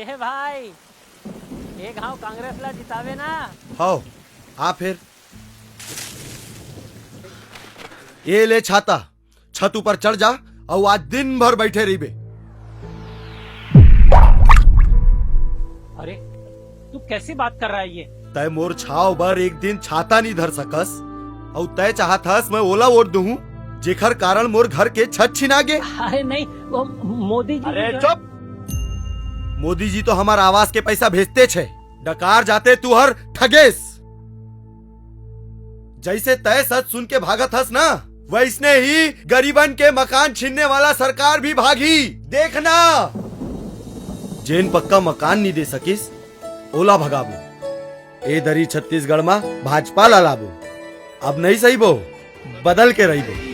हे भाई ये गांव कांग्रेस ला जितावे ना। हाओ आ फिर ये ले छाता, छत ऊपर चढ़ जा और आज दिन भर बैठे रही बे। अरे तू कैसी बात कर रहा है ये? तय मोर छाव बर एक दिन छाता नहीं धर सकस और तय चाहत हस मैं ओला वोट दूं जेखर कारण मोर घर के छत छिना गे। अरे नहीं वो मोदी जी। अरे चुप, मोदी जी तो हमार आवास के पैसा भेजते छे, डकार जाते तू हर ठगेस। जैसे तय सच सुन के भागत हस ना वैसने ही गरीबन के मकान छीनने वाला सरकार भी भागी। देखना जेन पक्का मकान नहीं दे सकिस ओला भगाबू। ए दरी छत्तीसगढ़ में भाजपा ला लाबू। अब नहीं सही बो, बदल के रही बो।